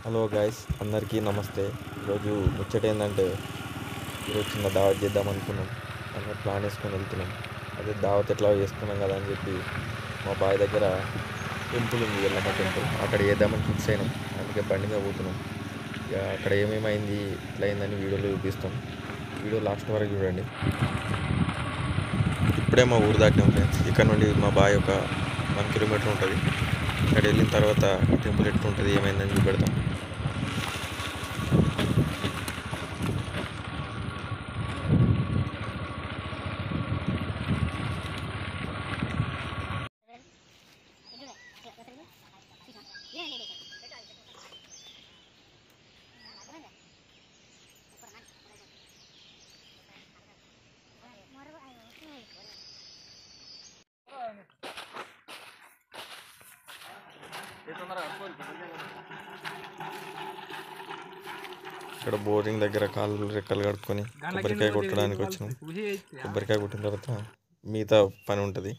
Hello guys, అందరికీ నమస్తే. ఈరోజు ముచ్చట ఏంటంటే ఈరోజు చిన్న దావత్ చేద్దాం అనుకున్నాం. అందరు ప్లాన్ వేసుకొని వెళ్తున్నాం. అదే దావత్ ఎట్లా చేసుకున్నాం కదా అని చెప్పి మా బావి దగ్గర టెంపుల్ ఉంది, ఎల్లమ్మ టెంపుల్. అక్కడ చేద్దామని ఫిక్స్ అయినాం. అందుకే బండిగా పోతున్నాం. ఇక అక్కడ ఏమేమైంది ఎట్లా అయిందని వీడియోలో చూపిస్తాం. వీడియో లాస్ట్ వరకు చూడండి. ఇప్పుడే మా ఊరు దాటినాం ఫ్రెండ్స్. ఇక్కడ నుండి మా బావి ఒక 1 కిలోమీటర్ ఉంటుంది. అక్కడ వెళ్ళిన తర్వాత టెంపుల్ ఎట్లుంటుంది ఏమైందని చూపెడతాం. ఇక్కడ బోరింగ్ దగ్గర కాళ్ళు రెక్కలు కడుక్కొని కొబ్బరికాయ కొట్టడానికి వచ్చినాం. కొబ్బరికాయ కొట్టిన తర్వాత మిగతా పని ఉంటుంది.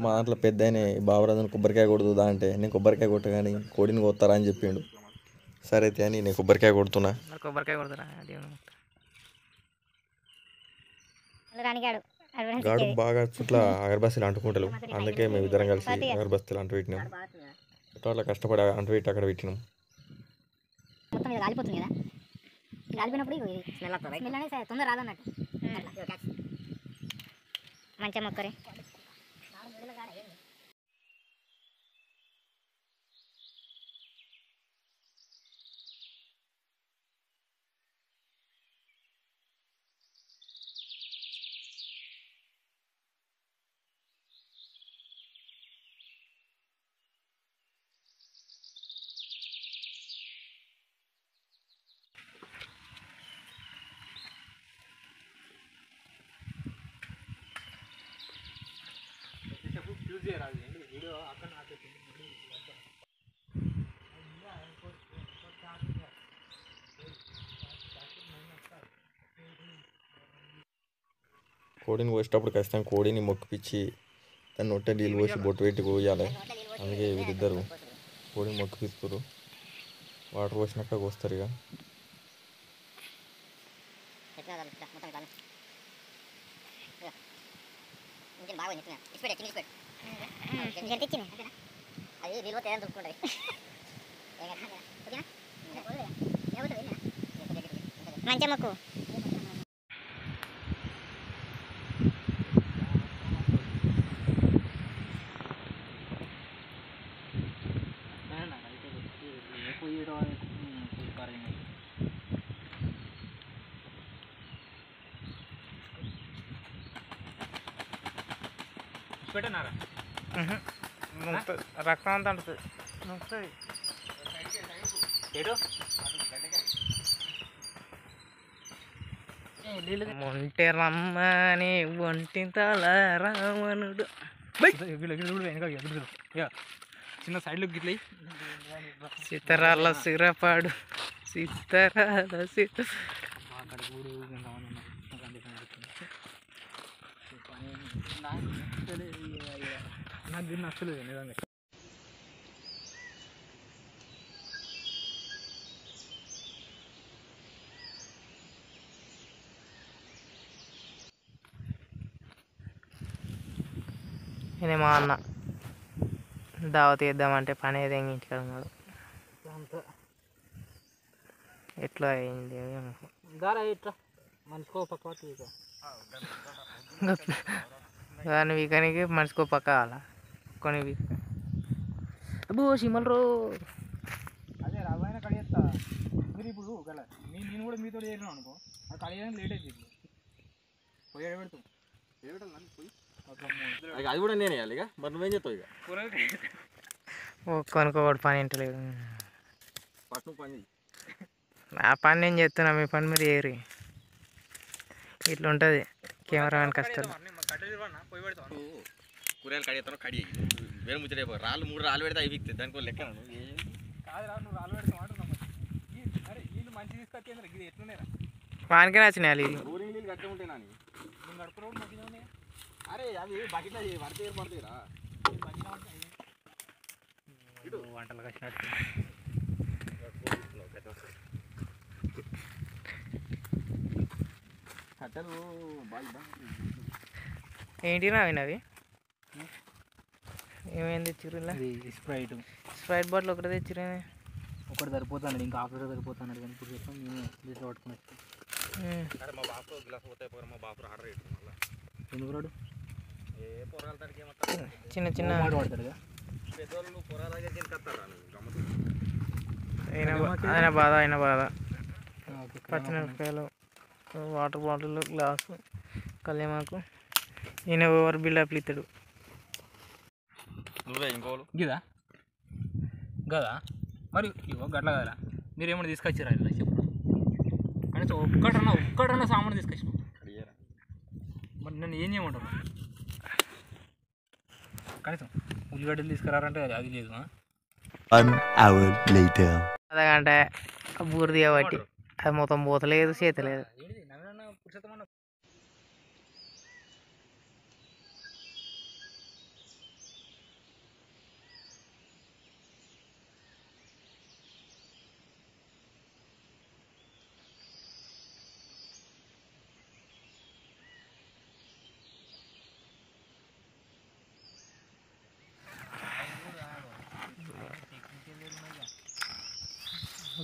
మా దాంట్లో పెద్ద ఆయన బాబరాజుని కొబ్బరికాయ కొడుతుందా అంటే నేను కొబ్బరికాయ కొట్ట కానీ కోడిని కొత్తారా అని చెప్పిండు. సరే అయితే అని నేను కొబ్బరికాయ కొడుతున్నా. గాడు బాగా చుట్ల అగరబస్తీలు అంటుకుంటారు. అందుకే మేము ఇద్దరం కలిసి అగరబస్తీలు అంటు పెట్టినాం. అట్లా కష్టపడి అంటు పెట్టి అక్కడ పెట్టినాం. మంచిగా మొక్కరే కోడిని కోసేటప్పుడు ఖచ్చితంగా కోడిని మొక్కిపిచ్చి దాన్ని నొట్టె నీళ్ళు పోసి బొట్టు పెట్టి కోయాలి. అందుకే వీరిద్దరు కోడిని మొక్కిపిస్తారు. వాటర్ పోసినాక కోస్తారు. ఇక మంచిగా మొక్కు. రక్తం అంతా అంటుంది. మొంటె రమ్మని ఒంటి తల రావణుడు. చిన్న సైడ్లో గిట్ల సితరాల సిరపాడు సితరాల సిత నాకు దీన్ని నచ్చలేదు నిజంగా. నేను మా అన్న దావత్ చేద్దామంటే పని ఏదో ఇంట్లో ఉన్నాడు. ఎట్లా అయింది దాని వీకానికి మనిషికో పక్క కావాలా కొన్ని వీక్ అబ్బో సిమల్ అదే రాబోయిన కడిగేస్తా. మీరు ఇప్పుడు నేను కూడా మీతో చేరినాం అనుకో, అది కడిగేదానికి లేట్ అవుతుంది. పోయి పెడతాం అది కూడా నేనే ఇక మరి నువ్వేం చెప్తావు? ఇక కొనుక్కోడు పని ఇంటలేదు. పట్టు పని ఆ పని నేను చేస్తున్నా, మీ పని మీరు చేయరు. ఇట్లా ఉంటుంది కెమెరామెన్ కష్టాలు. కూరగాయలు కడిగేస్తాను కడి వేరే ముచ్చట 3 రాళ్ళు పెడితే అవి దానికి లెక్క కాదురా, నువ్వు రాళ్ళు పెడతావు అంటున్నావు. అరే వీళ్ళు మంచి తీసుకొచ్చేంద్ర ఇది ఎట్లున్నారా వానికే నచ్చినాయి. నీళ్ళు గట్టే ఉంటాయి నాని. నేను గడుపుకోవడం మంచిగా ఉన్నాయి. అరే అవి బకెట్లో పడితే పడతాయిరా. వంటలు కచ్చినట్టు కట్టెలు బాగా ఏంటి అవి ఏమైంది తెచ్చిర్రు ఇలా? స్ప్రైట్ బాటిల్ ఒకటి తెచ్చిర్రు. ఒకటి సరిపోతాడు, ఇంకా ఆఫ్టర్ సరిపోతాడు కానీ ఇప్పుడు చెప్పాను నేను లీటర్ పట్టుకుని వచ్చాను. మా బాపు గ్లాస్ పోతాయి పోరా, మా బాపు ఆర్డర్ పెట్టు మళ్ళీ. ఎందుకు రాడు? ఏ పొరాల దగ్గరికి ఏమంటారు, చిన్న చిన్న మాట పడతాడుగా. పెద్దోళ్ళు పొరాల దగ్గరికి కత్తారా గమ్మతు. ఆయన బాధ పచ్చిమిరపకాయలు, వాటర్ బాటిల్, గ్లాసు, కళ్యామాకు. ఈయన ఓవర్ బిల్డప్లు ఇస్తాడు. నువ్వే ఇంకోళ్ళు గదా గదా మరి ఇవో గట్ల కదా మీరు ఏమైనా తీసుకొచ్చారా ఇలా చెప్పు. కనీసం ఒక్కటన్నా సామాన్ తీసుకొచ్చిన మరి నన్ను ఏం చేయమంటారు? కనీసం ఉల్లిగడ్డలు తీసుకురారంటే అది లేదు. అదగంటే బూరిది కాబట్టి అది మొత్తం పోతలేదు, చేతలేదు.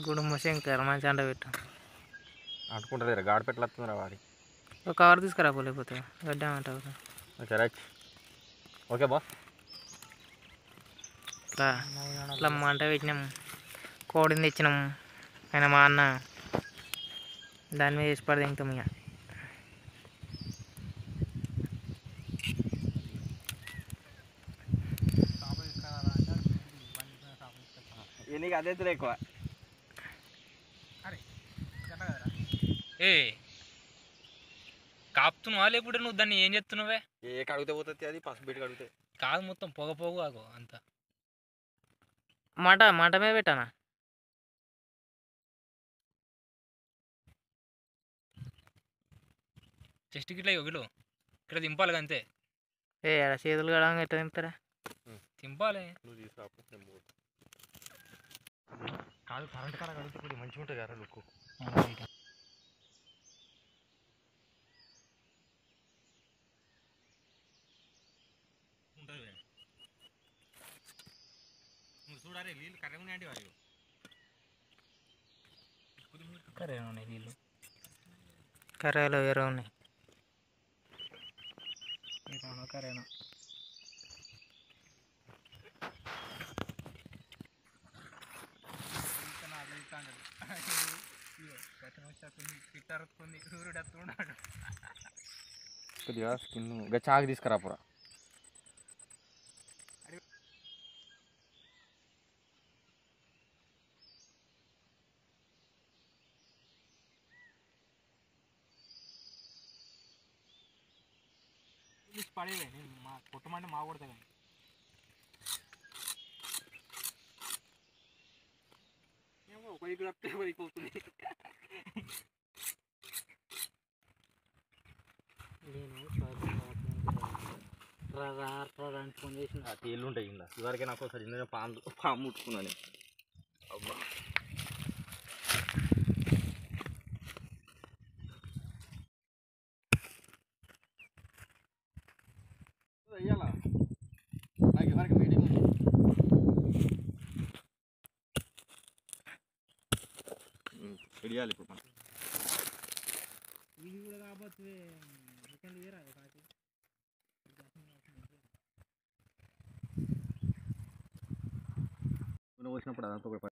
గుడుంబ శంకర్ మంచి అంట పెట్టు అంటుకుంటుంది. గాడి పెట్టలేస్తుందిరా వాడి. ఒక కవర్ తీసుకురా పోలేకపోతే గడ్డ అంటావు. Okay right, okay boss. ఇట్లా మంట పెట్టినాం, కోడిని తెచ్చినాం. ఆయన మా అన్న దాని మీద వేసి పడి తింటాం. ఇక నీకు అదే ఎక్కువ. ఏ కాపుతున్నావా లేకపోతే నువ్వు దాన్ని ఏం చేస్తున్నావే? ఏ కడిగితే పోతుంది అది, పసుపు పెట్టి కడిగితే కాదు, మొత్తం పొగ ఆగో అంత. మంట మీద పెట్టానా? చెస్ట్ గిట్లా ఇవ్వగిలో ఇక్కడ దింపాలి అంతే. చేతులు కడగా ఎట్లా దింపుతారా? దింపాలి. నువ్వు తీసుకురాపు. కాదు కరెంట్ కాడ కడిగితే కొద్దిగా మంచిగా ఉంటుంది కదా లుక్. నువ్వు చూడాలి నీళ్ళు కర్రే ఉన్నాయండి వారి కర్రే ఉన్నాయి నీళ్ళు. కర్రలు వేరే ఉన్నాయి. కర్రేనా కొద్దిగా స్కిన్ చాకు తీసుకురాపురా. పడేవే నేను మా కుటుంబాన్ని మా కొడతా కానీ పైకి తప్పితే పైకి పోతుంది. ఫోన్ చేసిన తేళ్ళు ఉంటాయి ఇలా. ఇవరకే నాకు ఒకసారి చిన్నగా పాము ముట్టుకున్నాను. అబ్బా అయ్యాలా నాకు ఇవరకు మీటింగ్ ఉంది. ఇడియాలి ఇప్పుడు మనం. ఇది కూడా కాబట్టి వచ్చినప్పుడు అదంతా ఒక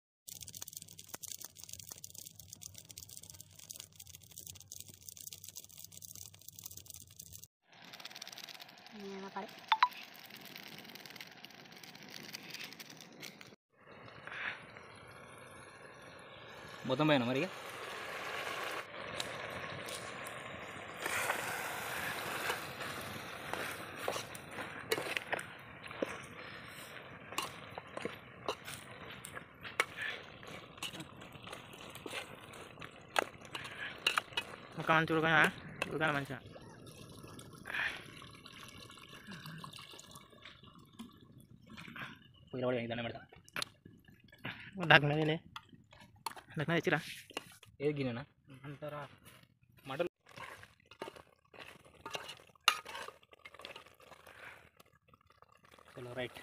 మొత్తం పైన మరి ఒక చూడగా ఉడకాలి మంచిగా. దక్కనదేలే దక్కన తెచ్చిరా. ఏది గిన్నెనా అంటారా మటన్ చలో రైట్.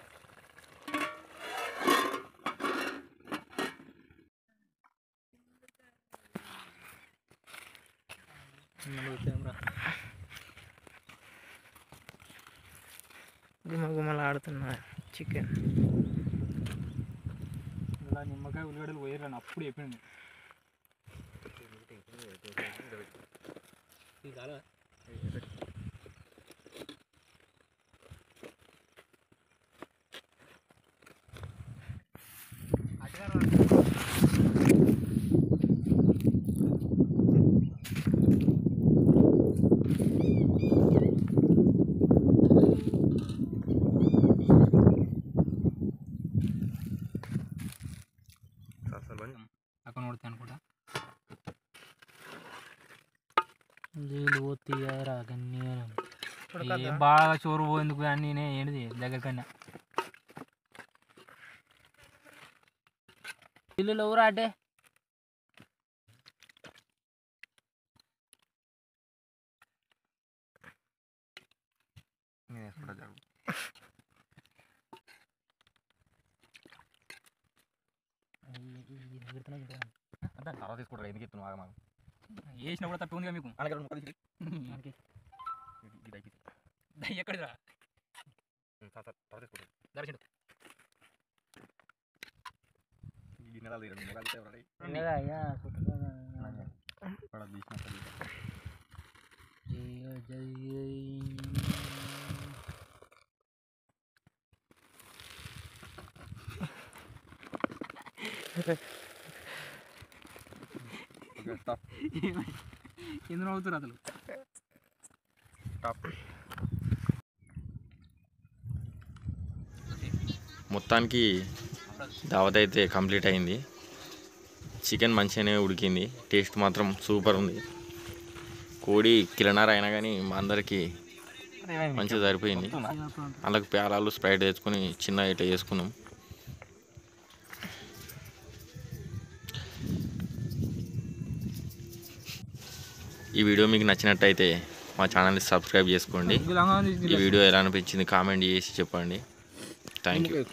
గుమగుమలాడుతున్న చికెన్. ఇలా నిమ్మకాయ ఉల్లిగడ్డలు పోయారని అప్పుడు చెప్పింది. ఇది చాలా అక్కడ కొడతా అనుకుంటా. బాగా చోరు పోయేందుకు అన్నీ ఏంటిది దగ్గర కన్నా ఇల్లు ఊరా అంటే తర్వాత తీసుకుంటారు ఎందుకు ఇస్తున్నావు ఆగమా వేసిన కూడా తప్పి ఉందిగా మీకు. ఎక్కడిరా దర్శనం ఎందులో అవుతారు అసలు. మొత్తానికి దావత్ అయితే కంప్లీట్ అయింది. చికెన్ మంచిగానే ఉడికింది, టేస్ట్ మాత్రం సూపర్ ఉంది. కోడి కిలోన్నర అయినా కానీ మా అందరికీ మంచిగా సరిపోయింది. అందులోకి ప్యాలాలు స్ప్రైట్ తెచ్చుకొని చిన్న ఇట్లా చేసుకున్నాం. ఈ వీడియో మీకు నచ్చినట్టయితే మా ఛానల్ని సబ్స్క్రైబ్ చేసుకోండి. ఈ వీడియో ఎలా అనిపించింది కామెంట్ చేసి చెప్పండి. Thank you.